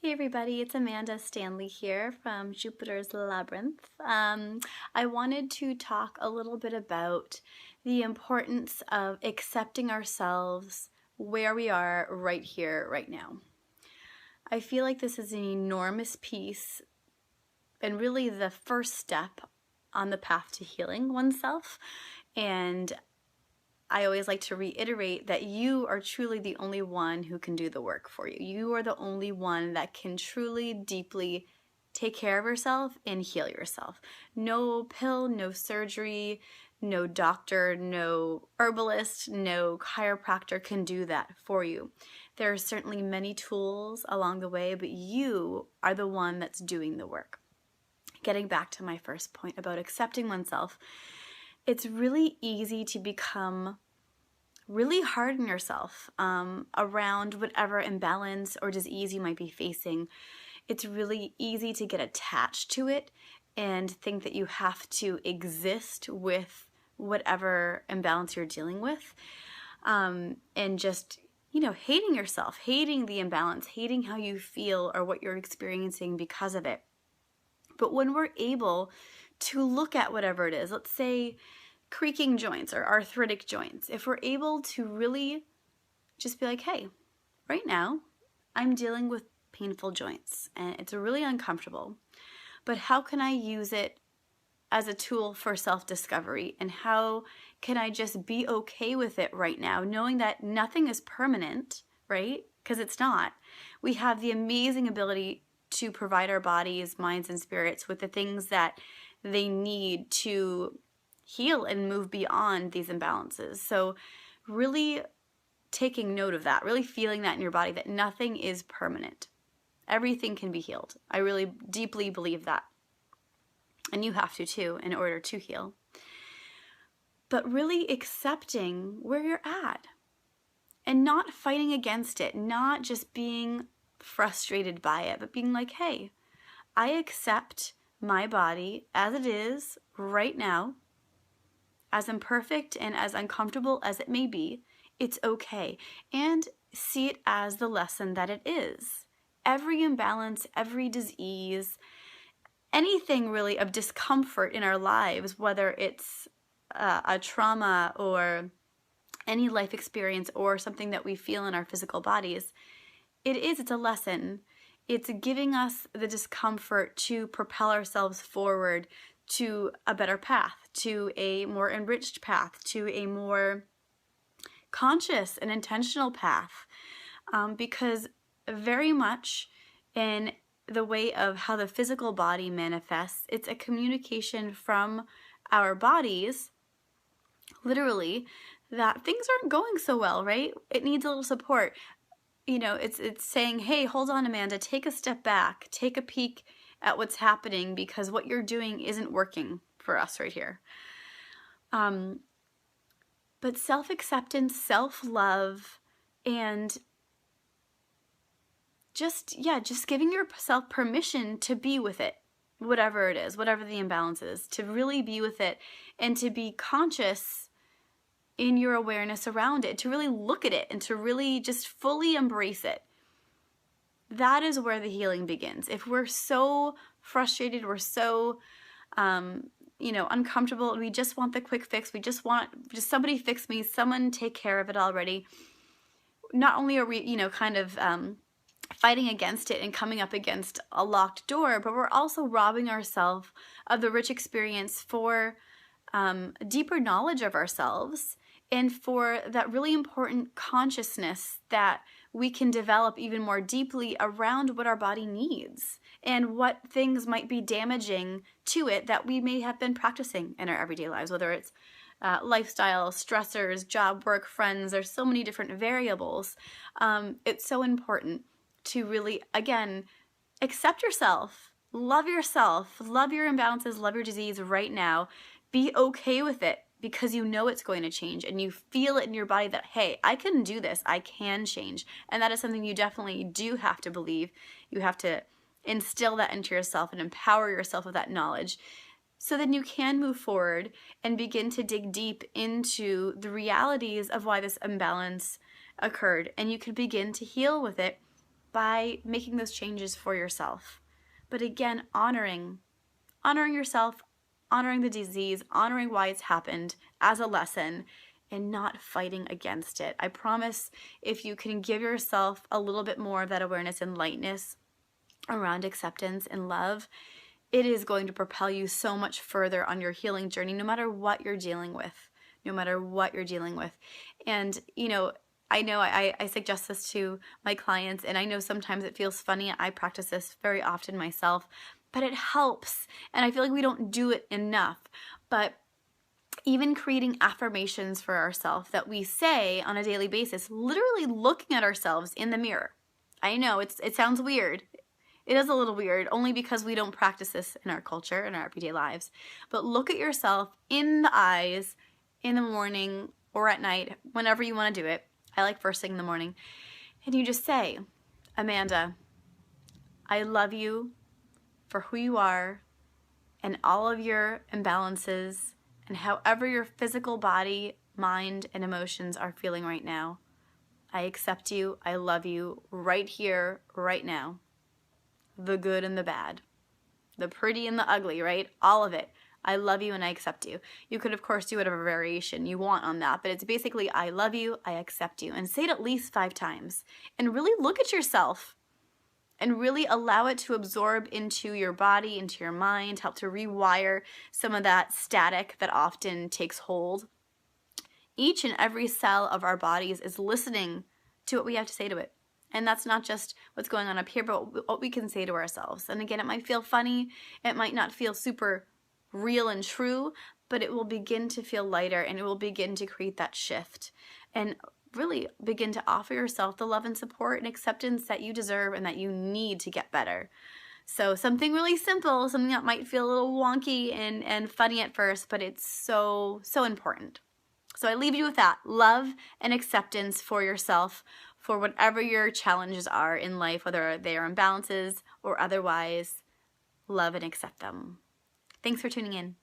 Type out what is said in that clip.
Hey everybody, it's Amanda Stanley here from Jupiter's Labyrinth. I wanted to talk a little bit about the importance of accepting ourselves where we are right here, right now. I feel like this is an enormous piece and really the first step on the path to healing oneself. And I always like to reiterate that you are truly the only one who can do the work for you. You are the only one that can truly, deeply take care of yourself and heal yourself. No pill, no surgery, no doctor, no herbalist, no chiropractor can do that for you. There are certainly many tools along the way, but you are the one that's doing the work. Getting back to my first point about accepting oneself, it's really easy to become really hard on yourself around whatever imbalance or disease you might be facing. It's really easy to get attached to it and think that you have to exist with whatever imbalance you're dealing with, and just, hating yourself, hating the imbalance, hating how you feel or what you're experiencing because of it. But when we're able to look at whatever it is, let's say creaking joints or arthritic joints, if we're able to really just be like, hey, right now I'm dealing with painful joints and it's really uncomfortable, but how can I use it as a tool for self-discovery, and how can I just be okay with it right now, knowing that nothing is permanent, right? Because it's not. We have the amazing ability to provide our bodies, minds, and spirits with the things that they need to heal and move beyond these imbalances. So really taking note of that, really feeling that in your body, that nothing is permanent. Everything can be healed. I really deeply believe that. And you have to too, in order to heal. But really accepting where you're at and not fighting against it, not just being frustrated by it, but being like, hey, I accept my body as it is right now, as imperfect and as uncomfortable as it may be. It's okay. And see it as the lesson that it is. Every imbalance, every disease, anything really of discomfort in our lives, whether it's a trauma or any life experience or something that we feel in our physical bodies, it's a lesson. It's giving us the discomfort to propel ourselves forward to a better path, to a more enriched path, to a more conscious and intentional path. Because very much in the way of how the physical body manifests, it's a communication from our bodies, literally, that things aren't going so well, right? It needs a little support. It's saying, hey, hold on, Amanda, take a step back, take a peek at what's happening, because what you're doing isn't working for us right here. But self-acceptance, self-love, and just giving yourself permission to be with it, whatever it is, whatever the imbalance is, to really be with it and to be conscious in your awareness around it, to really look at it and to really just fully embrace it. That is where the healing begins. If we're so frustrated, we're so uncomfortable, and we just want the quick fix, we just want somebody fix me, someone take care of it already. Not only are we, fighting against it and coming up against a locked door, but we're also robbing ourselves of the rich experience for deeper knowledge of ourselves and for that really important consciousness that we can develop even more deeply around what our body needs and what things might be damaging to it that we may have been practicing in our everyday lives, whether it's lifestyle, stressors, job, work, friends. There's so many different variables. It's so important to really, again, accept yourself, love your imbalances, love your disease right now. Be okay with it because you know it's going to change and you feel it in your body that, hey, I can do this, I can change. And that is something you definitely do have to believe. You have to instill that into yourself and empower yourself with that knowledge. So then you can move forward and begin to dig deep into the realities of why this imbalance occurred. And you can begin to heal with it by making those changes for yourself. But again, honoring yourself, honoring the disease, honoring why it's happened as a lesson, and not fighting against it. I promise if you can give yourself a little bit more of that awareness and lightness around acceptance and love, it is going to propel you so much further on your healing journey, no matter what you're dealing with. And, I know I suggest this to my clients, and I know sometimes it feels funny. I practice this very often myself, but it helps. And I feel like we don't do it enough. But even creating affirmations for ourselves that we say on a daily basis, literally looking at ourselves in the mirror. I know it sounds weird. It is a little weird, only because we don't practice this in our culture, in our everyday lives. But look at yourself in the eyes in the morning or at night, whenever you want to do it. I like first thing in the morning. And you just say, Amanda, I love you for who you are and all of your imbalances and however your physical body, mind, and emotions are feeling right now. I accept you. I love you right here, right now. The good and the bad, the pretty and the ugly, right? All of it. I love you and I accept you. You could, of course, do whatever variation you want on that, but it's basically, I love you, I accept you. And say it at least 5 times. And really look at yourself and really allow it to absorb into your body, into your mind, help to rewire some of that static that often takes hold. Each and every cell of our bodies is listening to what we have to say to it. And that's not just what's going on up here, but what we can say to ourselves. And again, it might feel funny. It might not feel super real and true, but it will begin to feel lighter and it will begin to create that shift and really begin to offer yourself the love and support and acceptance that you deserve and that you need to get better. So something really simple, something that might feel a little wonky and funny at first, but it's so, so important. So I leave you with that love and acceptance for yourself, for whatever your challenges are in life, whether they are imbalances or otherwise. Love and accept them. Thanks for tuning in.